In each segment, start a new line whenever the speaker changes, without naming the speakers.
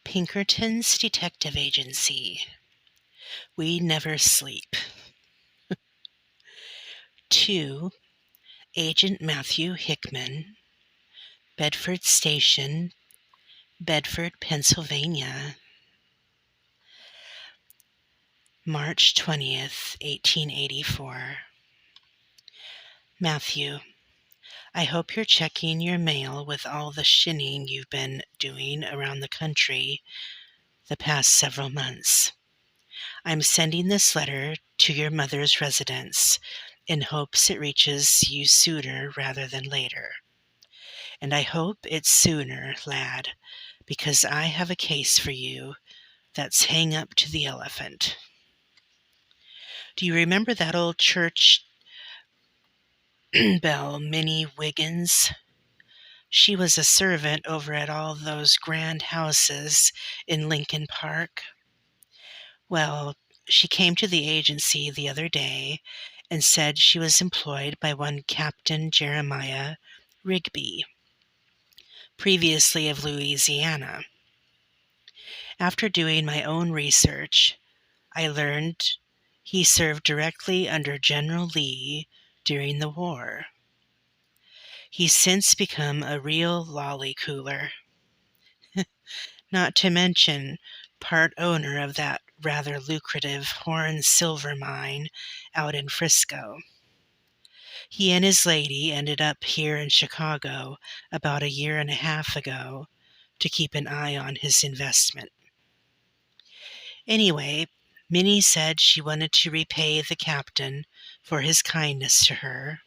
Pinkerton's Detective Agency. We never sleep. 2. Agent Matthew Hickman, Bedford Station, Bedford, Pennsylvania. March 20th, 1884. Matthew, I hope you're checking your mail with all the shinning you've been doing around the country the past several months. I'm sending this letter to your mother's residence in hopes it reaches you sooner rather than later. And I hope it's sooner, lad, because I have a case for you that's hang up to the elephant. Do you remember that old church belle, Minnie Wiggins? She was a servant over at all those grand houses in Lincoln Park. Well, she came to the agency the other day and said she was employed by one Captain Jeremiah Rigby, previously of Louisiana. After doing my own research, I learned he served directly under General Lee during the war. He's since become a real lolly cooler, not to mention part owner of that rather lucrative Horn silver mine out in Frisco. He and his lady ended up here in Chicago about a year and a half ago to keep an eye on his investment. Anyway, Minnie said she wanted to repay the captain for his kindness to her.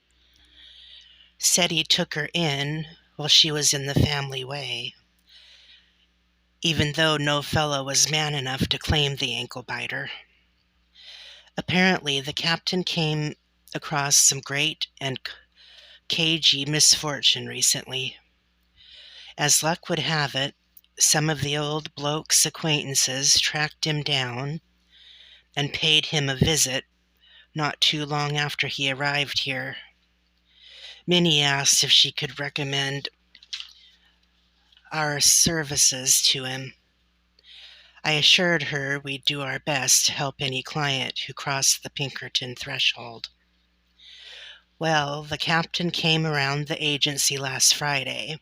Said he took her in while she was in the family way, even though no fellow was man enough to claim the ankle-biter. Apparently, the captain came across some great and cagey misfortune recently. As luck would have it, some of the old bloke's acquaintances tracked him down and paid him a visit not too long after he arrived here. Minnie asked if she could recommend our services to him. I assured her we'd do our best to help any client who crossed the Pinkerton threshold. Well, the captain came around the agency last Friday.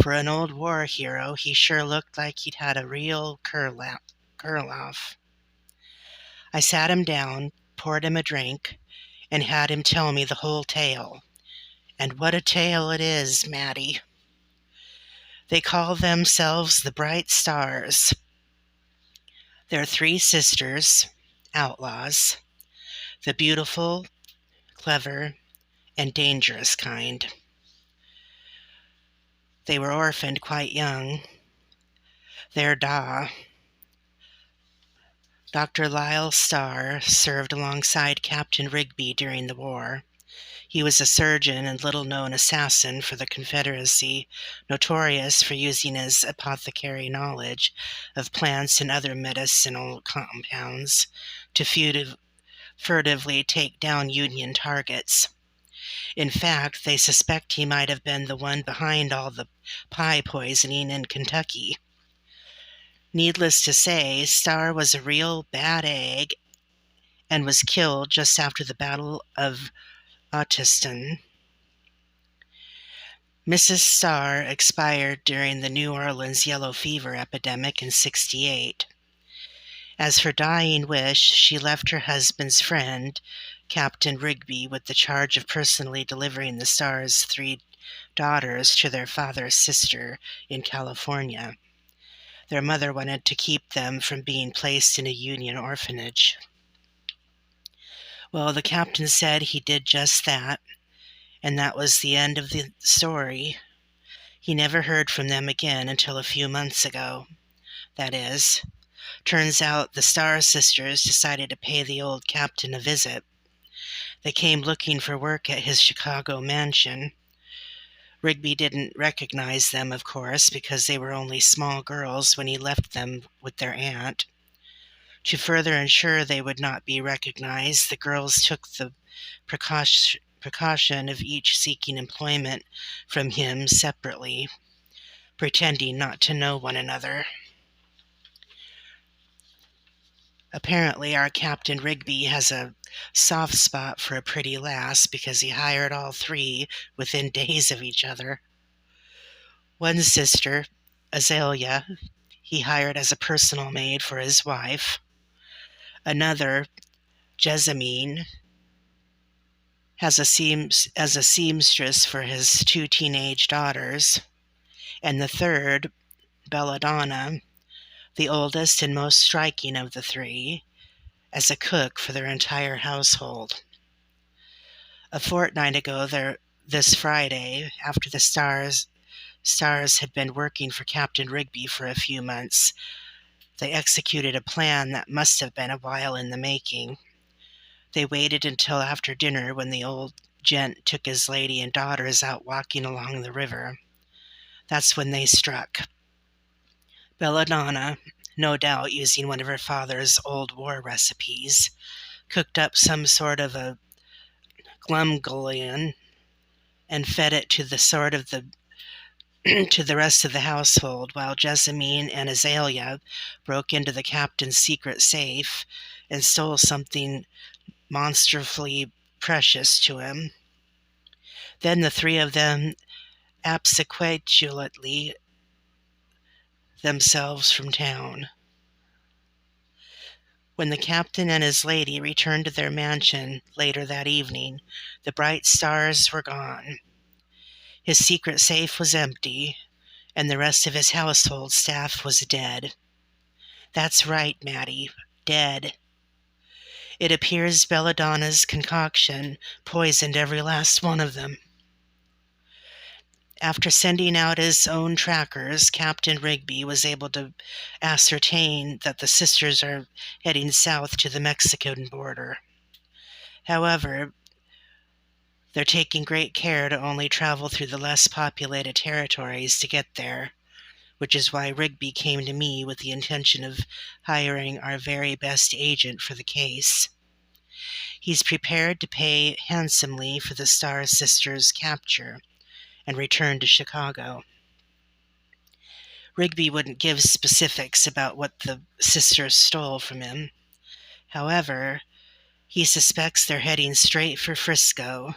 For an old war hero, he sure looked like he'd had a real curl-off. I sat him down, poured him a drink, and had him tell me the whole tale. And what a tale it is, Matty. They call themselves the Bright Stars. They're 3 sisters, outlaws, the beautiful, clever, and dangerous kind. They were orphaned quite young. Their Dr. Lyle Starr, served alongside Captain Rigby during the war. He was a surgeon and little-known assassin for the Confederacy, notorious for using his apothecary knowledge of plants and other medicinal compounds to furtively take down Union targets. In fact, they suspect he might have been the one behind all the pie poisoning in Kentucky. Needless to say, Starr was a real bad egg and was killed just after the Battle of Autistan. Mrs. Starr expired during the New Orleans yellow fever epidemic in '68. As her dying wish, she left her husband's friend, Captain Rigby, with the charge of personally delivering the Starrs' 3 daughters to their father's sister in California. Their mother wanted to keep them from being placed in a Union orphanage. Well, the captain said he did just that, and that was the end of the story. He never heard from them again until a few months ago. That is, turns out the Starr sisters decided to pay the old captain a visit. They came looking for work at his Chicago mansion. Rigby didn't recognize them, of course, because they were only small girls when he left them with their aunt. To further ensure they would not be recognized, the girls took the precaution of each seeking employment from him separately, pretending not to know one another. Apparently, our Captain Rigby has a soft spot for a pretty lass because he hired all three within days of each other. One sister, Azalea, he hired as a personal maid for his wife. Another, Jessamine, has as a seamstress for his two teenage daughters. And the third, Belladonna, the oldest and most striking of the three, as a cook for their entire household. A fortnight ago, this Friday, after the stars had been working for Captain Rigby for a few months, they executed a plan that must have been a while in the making. They waited until after dinner when the old gent took his lady and daughters out walking along the river. That's when they struck. Belladonna, no doubt using one of her father's old war recipes, cooked up some sort of a glumgullion and fed it to the to the rest of the household, while Jessamine and Azalea broke into the captain's secret safe and stole something monstrously precious to him. Then the three of them absequatulately themselves from town. When the captain and his lady returned to their mansion later that evening, the bright stars were gone. His secret safe was empty, and the rest of his household staff was dead. That's right, Mattie, dead. It appears Belladonna's concoction poisoned every last one of them. After sending out his own trackers, Captain Rigby was able to ascertain that the sisters are heading south to the Mexican border. However, they're taking great care to only travel through the less populated territories to get there, which is why Rigby came to me with the intention of hiring our very best agent for the case. He's prepared to pay handsomely for the Star Sisters' capture and return to Chicago. Rigby wouldn't give specifics about what the sisters stole from him. However, he suspects they're heading straight for Frisco,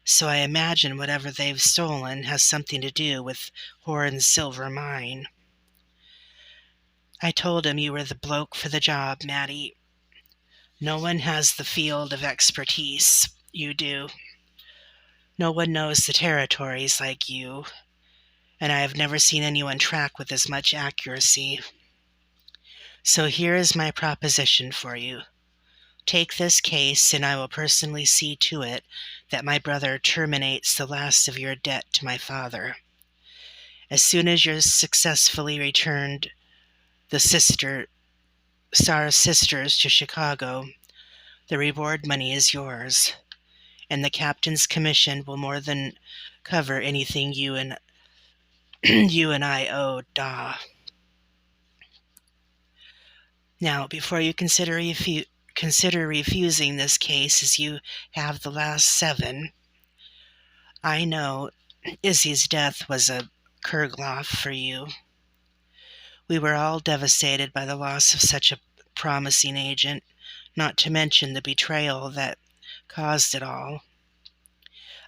so I imagine whatever they've stolen has something to do with Horn's silver mine. I told him you were the bloke for the job, Mattie. No one has the field of expertise you do. No one knows the territories like you, and I have never seen anyone track with as much accuracy. So here is my proposition for you. Take this case, and I will personally see to it that my brother terminates the last of your debt to my father. As soon as you're successfully returned the Star Sisters to Chicago, the reward money is yours, and the captain's commission will more than cover anything you and I owe Da. Now, before you consider refusing this case, as you have the last 7, I know Izzy's death was a Kergloff for you. We were all devastated by the loss of such a promising agent, not to mention the betrayal that caused it all.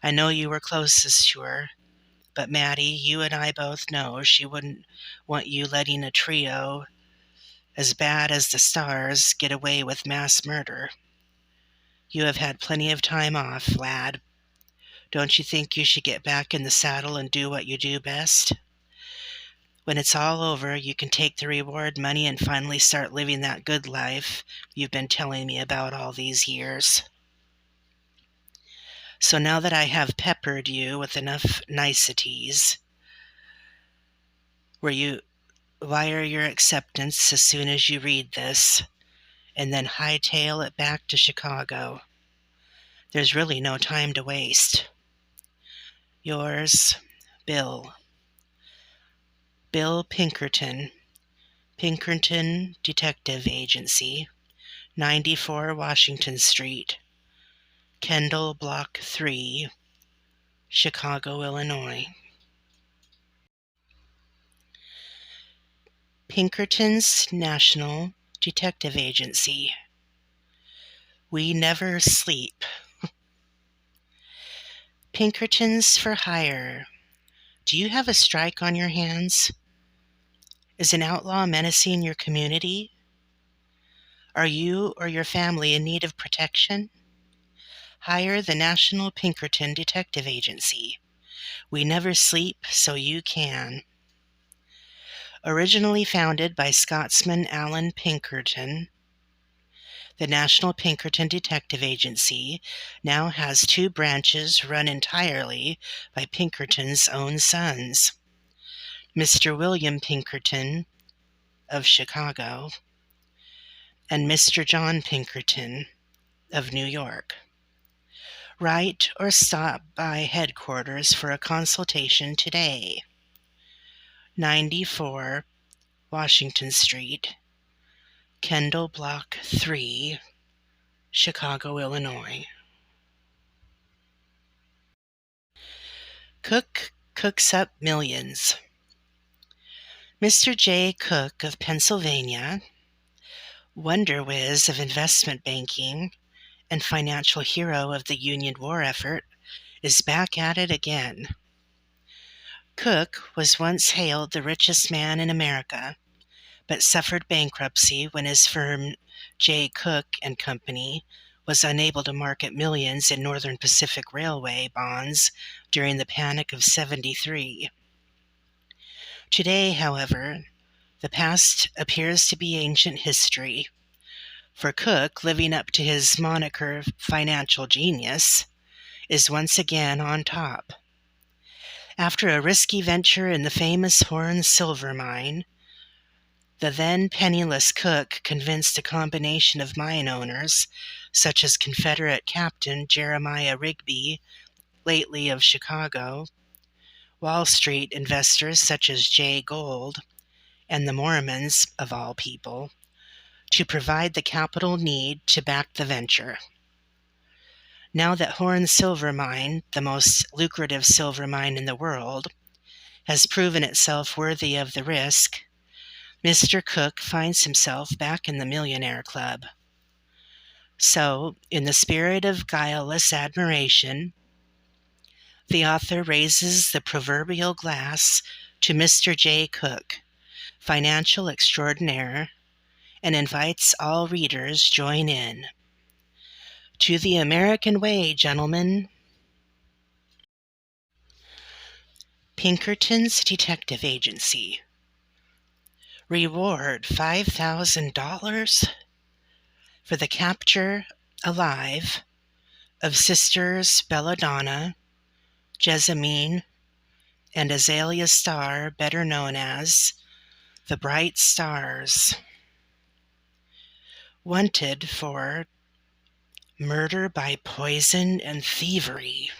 I know you were closest to her, but Mattie, you and I both know she wouldn't want you letting a trio as bad as the Stars get away with mass murder. You have had plenty of time off, lad. Don't you think you should get back in the saddle and do what you do best? When it's all over, you can take the reward money and finally start living that good life you've been telling me about all these years. So now that I have peppered you with enough niceties, wire your acceptance as soon as you read this, and then hightail it back to Chicago. There's really no time to waste. Yours, Bill. Bill Pinkerton, Pinkerton Detective Agency, 94 Washington Street, Kendall Block 3, Chicago, Illinois. Pinkerton's National Detective Agency. We never sleep. Pinkertons for hire. Do you have a strike on your hands? Is an outlaw menacing your community? Are you or your family in need of protection? Hire the National Pinkerton Detective Agency. We never sleep, so you can. Originally founded by Scotsman Allan Pinkerton, the National Pinkerton Detective Agency now has two branches run entirely by Pinkerton's own sons, Mr. William Pinkerton of Chicago and Mr. John Pinkerton of New York. Write or stop by headquarters for a consultation today. 94 Washington Street, Kendall Block 3, Chicago, Illinois. Cook cooks up millions. Mr. J. Cook of Pennsylvania, wonder whiz of investment banking and financial hero of the Union War effort, is back at it again. Cook was once hailed the richest man in America, but suffered bankruptcy when his firm J. Cook and Company was unable to market millions in Northern Pacific Railway bonds during the Panic of '73. Today, however, the past appears to be ancient history, for Cook, living up to his moniker financial genius, is once again on top. After a risky venture in the famous Horn silver mine, the then penniless Cook convinced a combination of mine owners, such as Confederate Captain Jeremiah Rigby, lately of Chicago, Wall Street investors such as Jay Gould, and the Mormons, of all people, to provide the capital need to back the venture. Now that Horn Silver Mine, the most lucrative silver mine in the world, has proven itself worthy of the risk, Mr. Cook finds himself back in the millionaire club. So, in the spirit of guileless admiration, the author raises the proverbial glass to Mr. J. Cook, financial extraordinaire, and invites all readers join in. To the American way, gentlemen. Pinkerton's Detective Agency. Reward $5,000 for the capture alive of Sisters Belladonna, Jessamine, and Azalea Starr, better known as the Bright Stars. Wanted for murder by poison and thievery.